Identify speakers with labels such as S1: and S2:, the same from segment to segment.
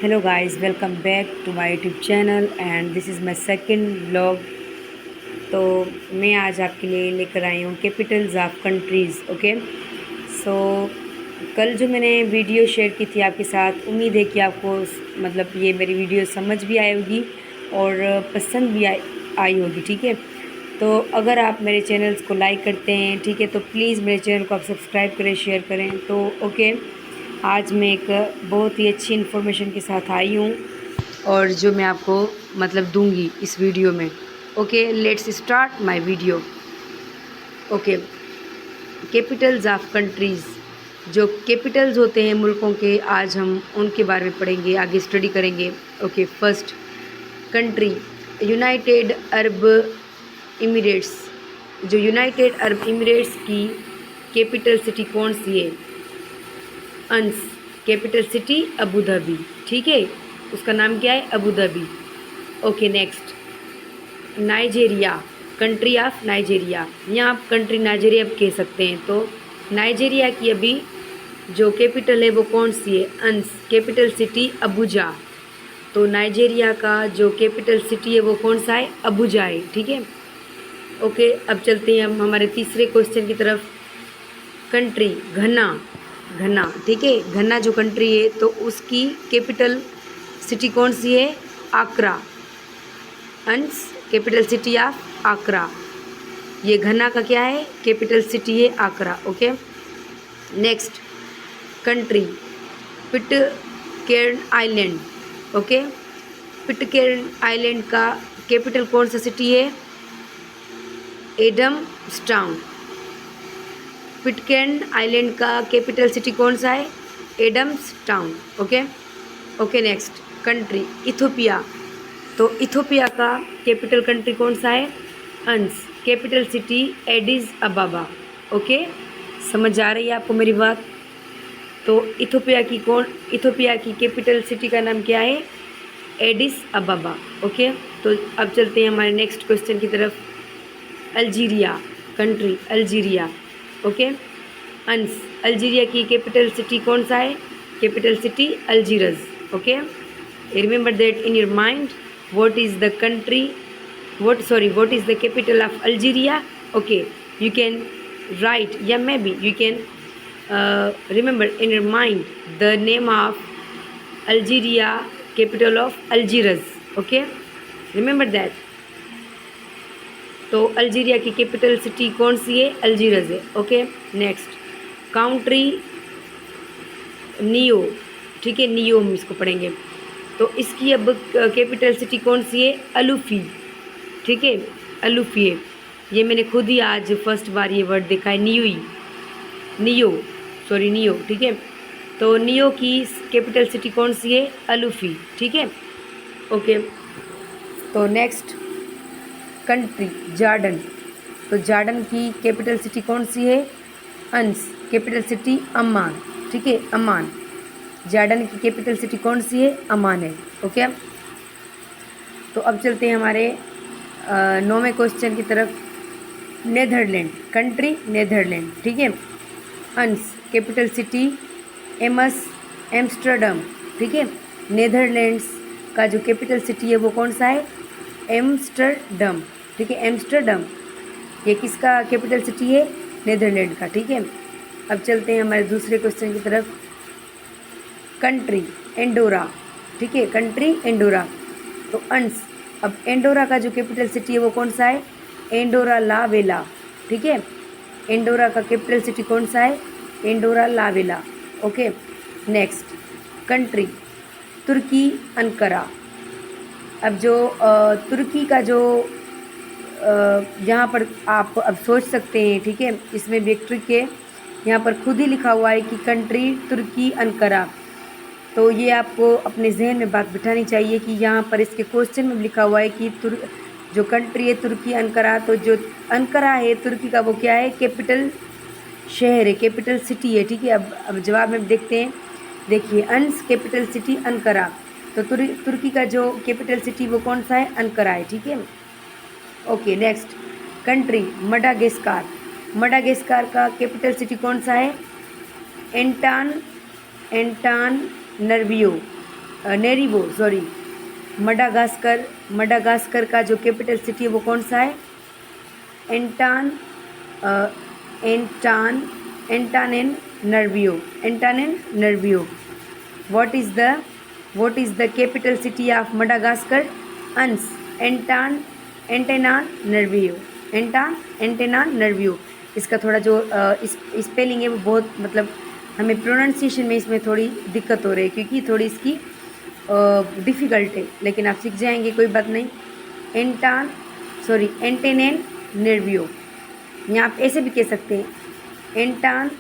S1: Hello guys, welcome back to my YouTube channel and this is my second vlog। तो मैं आज आपके लिए लेकर आई हूँ कैपिटल्स ऑफ कंट्रीज़। ओके, सो कल जो मैंने वीडियो शेयर की थी आपके साथ, उम्मीद है कि आपको मतलब ये मेरी वीडियो समझ भी आई होगी और पसंद भी आई होगी। ठीक है, तो अगर आप मेरे चैनल्स को लाइक करते हैं, ठीक है, तो प्लीज़ मेरे चैनल को आप सब्सक्राइब करें, शेयर करें। तो ओके, आज मैं एक बहुत ही अच्छी इन्फॉर्मेशन के साथ आई हूँ और जो मैं आपको मतलब दूंगी इस वीडियो में। Okay, let's start my video. Okay, Capitals of countries, जो कैपिटल्स होते हैं मुल्कों के, आज हम उनके बारे में पढ़ेंगे, आगे स्टडी करेंगे। Okay, first country United Arab emirates. जो यूनाइटेड अरब इमिरेट्स की कैपिटल सिटी कौन सी है? अंस, कैपिटल सिटी अबू धाबी। ठीक है, उसका नाम क्या है? Abu Dhabi. Okay, next Nigeria, country of Nigeria. यहाँ आप कंट्री नाइजेरिया कह सकते हैं। तो नाइजेरिया की अभी जो कैपिटल है वो कौन सी है? अंस, कैपिटल सिटी अबूजा। तो नाइजेरिया का जो कैपिटल सिटी है वो कौन सा है? अबूजा है। ठीक है, ओके, अब चलते हैं हम हमारे तीसरे क्वेश्चन की तरफ। कंट्री घना, घना, ठीक है, घना जो कंट्री है तो उसकी कैपिटल सिटी कौन सी है? आक्रा। अंस, कैपिटल सिटी ऑफ आक्रा। ये घना का क्या है? कैपिटल सिटी है Accra. Okay, next country Pitcairn Island. Okay, Pitcairn Island का कैपिटल कौन सा सिटी है? एडम्सटाउन। पिटकेर्न आइलैंड का कैपिटल सिटी कौन सा है? Adamstown. Okay, okay, next country Ethiopia. तो इथोपिया का कैपिटल कंट्री कौन सा है? अंस, capital city Addis Ababa. Okay, समझ आ रही है आपको मेरी बात? तो इथोपिया की कैपिटल सिटी का नाम क्या है? Aedes Ababa. ओके, तो अब चलते हैं हमारे नेक्स्ट क्वेश्चन की तरफ। Algeria, country Algeria. Okay, ans, Algeria की कैपिटल सिटी कौन सा है? Capital city Algiers. Okay, remember that in your mind. what is the country what is the capital of Algeria? Okay, you can write, yeah, maybe you can remember in your mind the name of Algeria, capital of Algiers. Okay, remember that. तो Algeria की capital city कौन सी है? Algiers है। Okay, next country Niue. ठीक है, neo हम इसको पढ़ेंगे। तो इसकी अब कैपिटल सिटी कौन सी है? अलूफी। ठीक है, अलूफी है। ये मैंने खुद ही आज फर्स्ट बार ये वर्ड देखा है, नियो। ठीक है, तो नियो की कैपिटल सिटी कौन सी है? अलूफी। ठीक है, ओके, तो नेक्स्ट कंट्री जॉर्डन। तो जॉर्डन की कैपिटल सिटी कौन सी है? अंस, कैपिटल सिटी अम्मान। ठीक है, अम्मान। जॉर्डन की कैपिटल सिटी कौन सी है? अम्मान है। ओके, तो अब चलते हैं हमारे 9वें क्वेश्चन की तरफ। Netherland, country Netherland. ठीक है, अंस, कैपिटल सिटी एम्स्टर्डम। ठीक है, नेदरलैंड्स का जो कैपिटल सिटी है वो कौन सा है? एम्स्टर्डम। ठीक है, एम्स्टर्डम ये किसका कैपिटल सिटी है? नेदरलैंड का। ठीक है, अब चलते हैं हमारे दूसरे क्वेश्चन की तरफ। Country Andorra. ठीक है, कंट्री एंडोरा। तो अंस, अब एंडोरा का जो कैपिटल सिटी है वो कौन सा है? एंडोरा ला वेला। ठीक है, एंडोरा का कैपिटल सिटी कौन सा है? एंडोरा ला वेला। ओके, नेक्स्ट कंट्री तुर्की अंकारा। अब जो तुर्की का जो यहाँ पर आप अब सोच सकते हैं, ठीक है, इसमें विक्ट्री के यहाँ पर खुद ही लिखा हुआ है कि कंट्री तुर्की अंकारा। तो ये आपको अपने जहन में बात बिठानी चाहिए कि यहाँ पर इसके क्वेश्चन में लिखा हुआ है कि जो कंट्री है तुर्की अंकारा। तो जो अंकारा है तुर्की का वो क्या है? कैपिटल शहर है, कैपिटल सिटी है। ठीक है, अब जवाब में देखते हैं। देखिए, अंस, कैपिटल सिटी अंकारा। तो तुर्की का जो कैपिटल सिटी वो कौन सा है? अंकारा है। ठीक है, okay, next country Madagascar. Madagascar का कैपिटल सिटी कौन सा है? Antananarivo. नेरिवो सॉरी मडागास्कर, मडागास्कर का जो कैपिटल सिटी है वो कौन सा है? एंटान एंटान Antananarivo, Antananarivo. What is the capital city of Madagascar? Ans Antananarivo, एंटेनानर्वियो। इसका थोड़ा जो स्पेलिंग है वो बहुत मतलब हमें प्रोनाउंसिएशन में इसमें थोड़ी दिक्कत हो रही है क्योंकि थोड़ी इसकी डिफ़िकल्ट है, लेकिन आप सीख जाएंगे, कोई बात नहीं। एंटेननर्वियो, या आप ऐसे भी कह सकते हैं एंटान,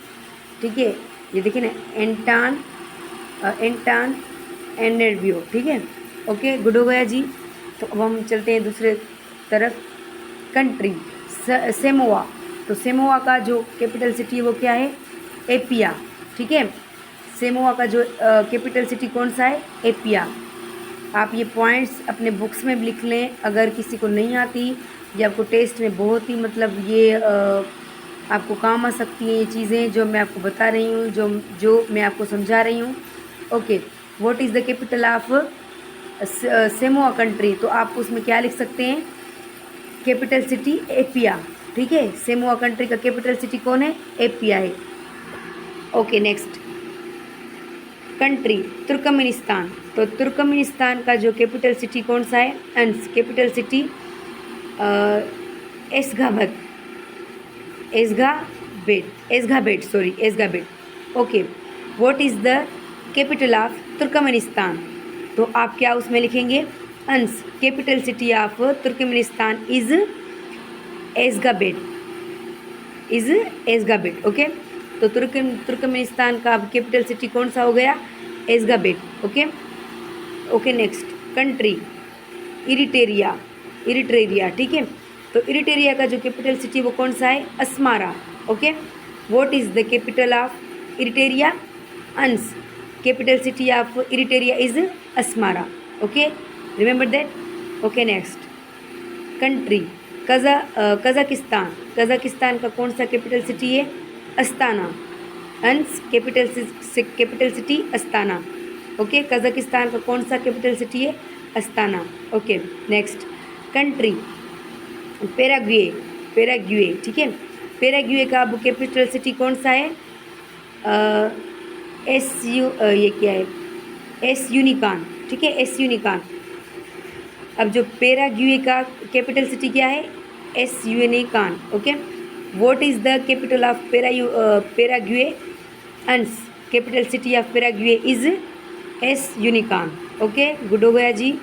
S1: ठीक है, ये देखिए ना, एंटान एनर्वियो, ठीक है। ओके, गुड हो गया जी। तो अब हम चलते हैं दूसरे तरफ। कंट्री सेमोआ, तो सेमोआ का जो कैपिटल सिटी है वो क्या है? एपिया, ठीक है। सेमोआ का जो कैपिटल सिटी कौन सा है? एपिया। आप ये पॉइंट्स अपने बुक्स में भी लिख लें, अगर किसी को नहीं आती या आपको टेस्ट में बहुत ही मतलब ये आपको काम आ सकती हैं ये चीज़ें जो मैं आपको बता रही हूँ, जो मैं आपको समझा रही हूँ। Okay, what is the capital of Samoa country? तो आप उसमें क्या लिख सकते हैं? कैपिटल सिटी एपिया, ठीक है। सेमोआ कंट्री का कैपिटल सिटी कौन है? एपिया है। ओके, नेक्स्ट कंट्री तुर्कमेनिस्तान, तो तुर्कमेनिस्तान का जो कैपिटल सिटी कौन सा है? अंस capital city Ashgabat, Ashgabat. Okay, what is the capital of Turkmenistan? तो आप क्या उसमें लिखेंगे? Ans capital city of Turkmenistan is Ashgabat, okay. तो तुर्कमेनिस्तान का कैपिटल सिटी कौन सा हो गया? Ashgabat, okay. Next country Eritrea, ठीक है। तो इरिट्रेरिया का जो कैपिटल सिटी वो कौन सा है? Asmara, okay. What is the capital of Eritrea? Ans capital city of Eritrea is Asmara, okay, remember that. Okay, next country Kazakhstan का कौन सा कैपिटल सिटी है? Astana, ans capital city Astana, okay. Kazakhstan का कौन सा capital city है? Astana, okay. Next country Paraguay, ठीक है। पैराग्वे का अब कैपिटल सिटी कौन सा है? ये क्या है? एस यूनिकॉन, ठीक है, एस यूनिकॉन। अब जो पैराग्वे का कैपिटल सिटी क्या है? Asuncion, okay. What is the capital of Paraguay? Ans capital city of Paraguay is Asuncion, okay. Good हो गया जी।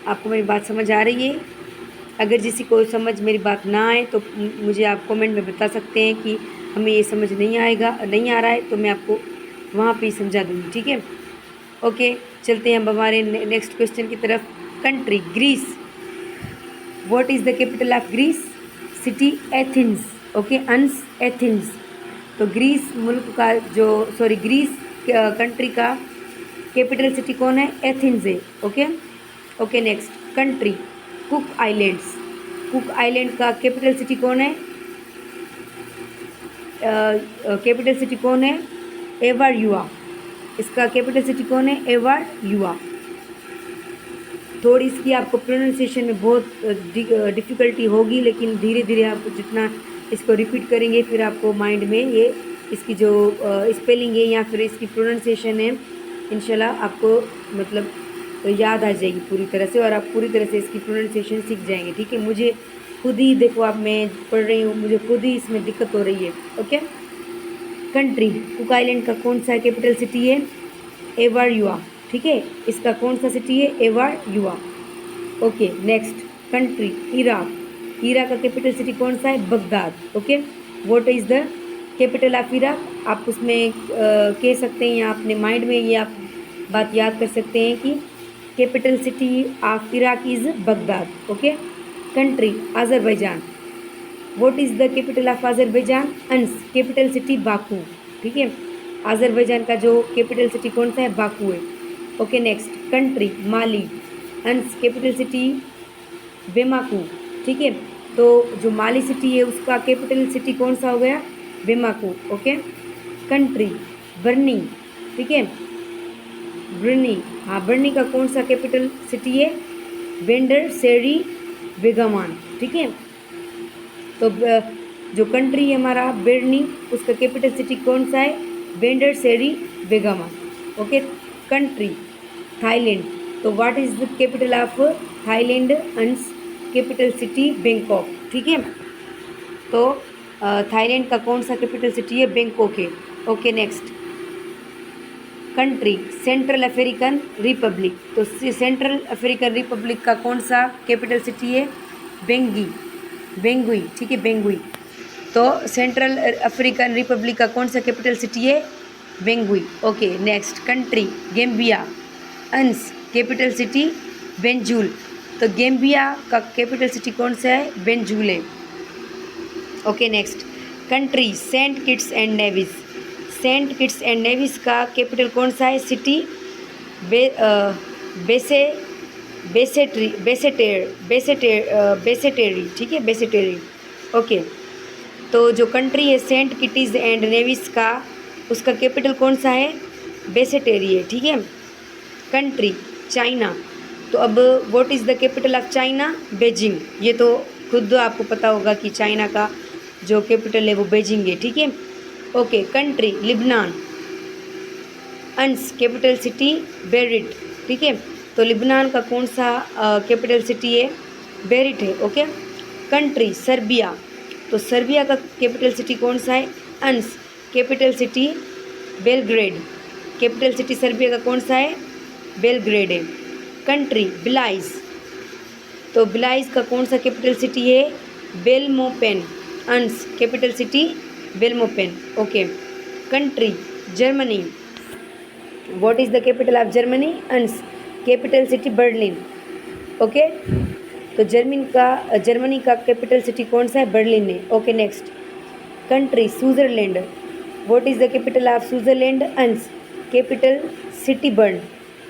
S1: आपको मेरी बात समझ आ रही है? अगर किसी को समझ मेरी बात ना आए तो मुझे आप कमेंट में बता सकते हैं कि हमें ये समझ नहीं आ रहा है, तो मैं आपको वहाँ पे ही समझा दूँगी, ठीक है। ओके, चलते हैं हम हमारे नेक्स्ट क्वेश्चन की तरफ। Country Greece, what is the capital of Greece? City Athens, okay, answer Athens. तो ग्रीस मुल्क का ग्रीस कंट्री का कैपिटल सिटी कौन है? एथेंस है, okay. Next country Cook Island का कैपिटल सिटी कौन है? कैपिटल सिटी कौन है? एवारयुआ। इसका कैपिटल सिटी कौन है? एवारयुआ। थोड़ी इसकी आपको प्रोनाउंसिएशन में बहुत डिफ़िकल्टी होगी, लेकिन धीरे धीरे आप जितना इसको रिपीट करेंगे फिर आपको माइंड में ये इसकी जो स्पेलिंग है या फिर इसकी प्रोनाउंसिएशन है इंशाल्लाह आपको मतलब याद आ जाएगी पूरी तरह से, और आप पूरी तरह से इसकी प्रोनाउंसिएशन सीख जाएंगे, ठीक है। मुझे खुद ही देखो, आप मैं पढ़ रही हूँ, मुझे खुद ही इसमें दिक्कत हो रही है, ओके। कंट्री कुक आइलैंड का कौन सा कैपिटल सिटी है? एवारयुआ, ठीक है। इसका कौन सा सिटी है? एवारयुआ, ओके। नेक्स्ट कंट्री इराक का कैपिटल सिटी कौन सा है? Baghdad, okay. What is the capital of Iraq? आप उसमें कह सकते हैं या अपने माइंड में ये आप बात याद कर सकते हैं कि capital city of Iraq is Baghdad, okay. Country Azerbaijan, what is the capital of Azerbaijan? अंस कैपिटल सिटी बाकू, ठीक है। अज़रबैजान का जो कैपिटल सिटी कौन सा है? बाकू है, ओके। नेक्स्ट कंट्री माली, अंस कैपिटल सिटी बेमाकू, ठीक है। तो जो माली सिटी है उसका कैपिटल सिटी कौन सा हो गया? बेमाकू, ओके। कंट्री बर्नी, ठीक है। ब्रुनी, हाँ ब्रुनी का कौन सा कैपिटल सिटी है? बेंडर सेरी बेगामान, ठीक है। तो जो कंट्री है हमारा बिरनी, उसका कैपिटल सिटी कौन सा है? बेंडर सेरी बेगामान, ओके। कंट्री थाईलैंड, तो what is the capital of Thailand? अंस कैपिटल सिटी बैंकॉक, ठीक है। तो थाईलैंड का कौन सा कैपिटल सिटी है? बैंकॉक है, okay. Next country central African Republic, तो सेंट्रल अफ्रीकन रिपब्लिक का कौन सा कैपिटल सिटी है? बेंगी, बेंगुई, ठीक है, बेंगुई। तो सेंट्रल अफ्रीकन रिपब्लिक का कौन सा कैपिटल सिटी है? बेंगुई, ओके। नेक्स्ट कंट्री गैम्बिया, अंस कैपिटल सिटी बेंजूल, तो गैम्बिया का कैपिटल सिटी कौन सा है? बेंजूल है, okay. Next country Saint Kitts and Nevis, Saint Kitts and Nevis का कैपिटल कौन सा है? सिटी बेसेटेरी, ठीक है, बेसेटेरी, ओके। तो जो कंट्री है सेंट किटीज एंड नेविस का, उसका कैपिटल कौन सा है? बेसेटेरी है, ठीक है। कंट्री चाइना, तो अब what is the capital of China? Beijing, ये तो खुद आपको पता होगा कि चाइना का जो कैपिटल है वो बेजिंग है, ठीक है, ओके। कंट्री लिबनान, अंस कैपिटल सिटी बेरिट, ठीक है। तो लिबनान का कौन सा कैपिटल सिटी है? बेरिट है, ओके। कंट्री सर्बिया, तो सर्बिया का कैपिटल सिटी कौन सा है? अंस capital city Belgrade, capital city Serbia का कौन सा है? बेलग्रेड है। कंट्री बिलाइज, तो बिलाइज का कौन सा कैपिटल सिटी है? Belmopan, ans capital city Belmopan, okay. Country Germany, what is the capital of Germany? Ans capital city Berlin, okay. तो जर्मनी का कैपिटल सिटी कौन सा है? बर्लिन है, okay. Next country Switzerland, what is the capital of Switzerland? Ans capital city Bern,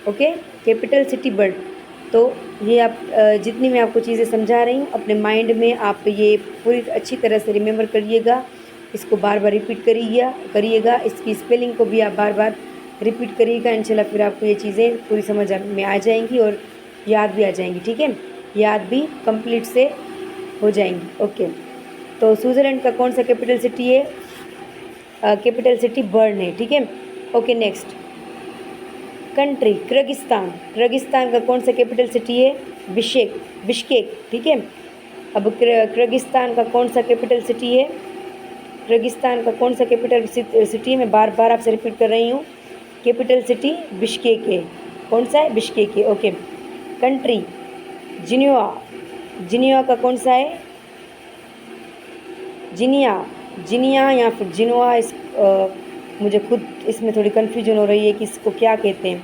S1: okay, capital city Bern. तो ये आप जितनी मैं आपको चीज़ें समझा रही हूँ अपने माइंड में आप ये पूरी अच्छी तरह से रिमेंबर करिएगा, इसको बार बार रिपीट करिएगा, इसकी स्पेलिंग को भी आप बार बार रिपीट करिएगा। इंशाल्लाह फिर आपको ये चीज़ें पूरी समझ में आ जाएंगी और याद भी आ जाएंगी, ठीक है, याद भी कंप्लीट से हो जाएंगी, ओके। तो स्विट्ज़रलैंड का कौन सा कैपिटल सिटी है? कैपिटल सिटी बर्न है, ठीक है, okay. Next country Kyrgyzstan, Kyrgyzstan का कौन सा कैपिटल सिटी है? बिश्केक, ठीक है। अब किर्गिस्तान का कौन सा कैपिटल सिटी है? किर्गिस्तान का कौन सा कैपिटल सिटी है? मैं बार बार आपसे रिपीट कर रही हूँ, कैपिटल सिटी बिश्केक है, कौन सा है? बिश्केक है, ओके। कंट्री जिनिया, जिनिया का कौन सा है? जिनिया या फिर जिनोआ, इस मुझे खुद इसमें थोड़ी कन्फ्यूजन हो रही है कि इसको क्या कहते हैं,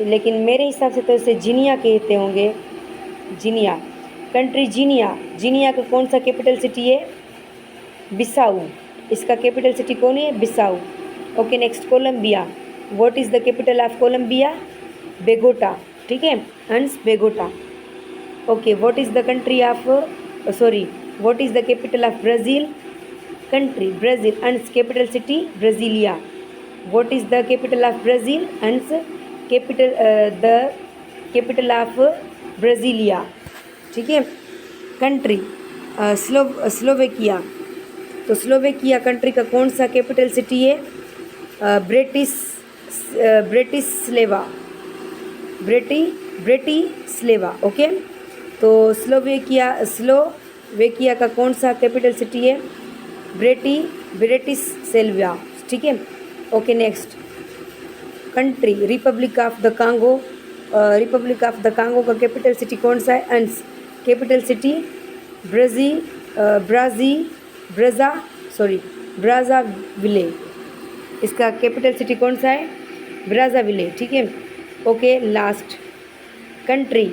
S1: लेकिन मेरे हिसाब से तो इसे जिनिया कहते होंगे, जिनिया। कंट्री जिनिया का कौन सा कैपिटल सिटी है? बिसाऊ, इसका कैपिटल सिटी कौन है? Bissau, okay. Next Colombia, what is the capital of Colombia? Bogota, ठीक है, ans Bogota, okay. What is the country of what is the capital of Brazil? Country Brazil, ans capital city Brasilia, what is the capital of Brazil? Ans the capital of Brasilia, ठीक है। Country Slovakia, तो Slovakia country का कौन सा capital city है? ब्रेटिस्लेवा, okay. तो Slovakia का कौन सा कैपिटल सिटी है? ब्रेटिस्लेवा, ठीक है, okay. Next country Republic of the Congo, Republic of the Congo का कैपिटल सिटी कौन सा है? अंस कैपिटल सिटी ब्राज़ाविले, इसका कैपिटल सिटी कौन सा है? ब्राज़ाविले, ठीक है, ओके। लास्ट कंट्री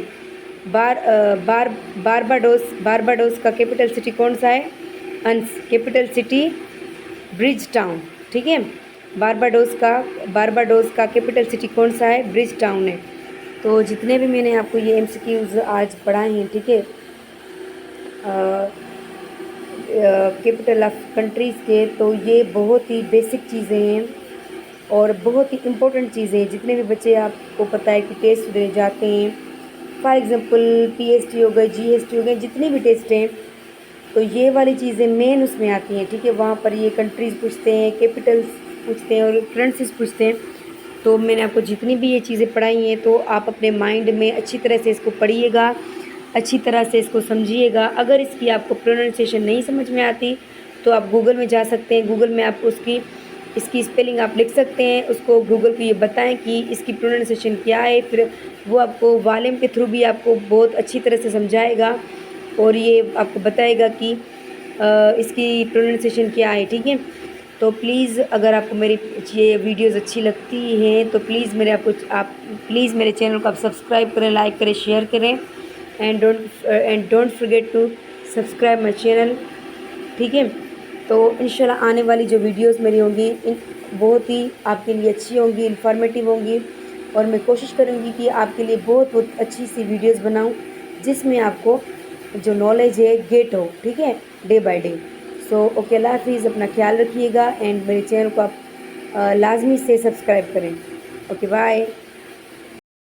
S1: बारबाडोस का कैपिटल सिटी कौन सा है? अंस कैपिटल सिटी ब्रिज टाउन, ठीक है। बारबाडोस का कैपिटल सिटी कौन सा है? ब्रिज टाउन है। तो जितने भी मैंने आपको ये MCQs आज पढ़ाए हैं, ठीक है, कैपिटल ऑफ कंट्रीज़ के, तो ये बहुत ही बेसिक चीज़ें हैं और बहुत ही इम्पोर्टेंट चीज़ें हैं। जितने भी बच्चे आपको पता है कि टेस्ट देने जाते हैं, फॉर एग्ज़ाम्पल पीएसटी हो गए, जीएसटी हो गए, जितने भी टेस्ट हैं, तो ये वाली चीज़ें मेन उसमें आती हैं, ठीक है। वहाँ पर ये कंट्रीज़ पूछते हैं, कैपिटल्स पूछते हैं और करेंसीज पूछते हैं। तो मैंने आपको जितनी भी ये चीज़ें पढ़ाई हैं, तो आप अपने माइंड में अच्छी तरह से इसको पढ़िएगा, अच्छी तरह से इसको समझिएगा। अगर इसकी आपको प्रोनाउंसिएशन नहीं समझ में आती तो आप गूगल में जा सकते हैं, गूगल में आप इसकी स्पेलिंग आप लिख सकते हैं, उसको गूगल को ये बताएं कि इसकी प्रोनाउंसिएशन क्या है, फिर वो आपको वालेम के थ्रू भी आपको बहुत अच्छी तरह से समझाएगा और ये आपको बताएगा कि इसकी प्रोनाउंसिएशन क्या है, ठीक है। तो प्लीज़ अगर आपको मेरी ये वीडियोज़ अच्छी लगती हैं तो प्लीज़ प्लीज़ मेरे चैनल को आप सब्सक्राइब करें, लाइक करें, शेयर करें and don't forget to subscribe my channel, ठीक है। तो इंशाल्लाह आने वाली जो वीडियोस मेरी होंगी बहुत ही आपके लिए अच्छी होंगी, इन्फॉर्मेटिव होंगी और मैं कोशिश करूँगी कि आपके लिए बहुत बहुत अच्छी सी वीडियोस बनाऊँ जिसमें आपको जो नॉलेज है गेट हो, ठीक है, day by day. So okay, अल्लाह हाफिज़, अपना ख्याल रखिएगा एंड मेरे चैनल को आप लाजमी से सब्सक्राइब करें। Okay bye.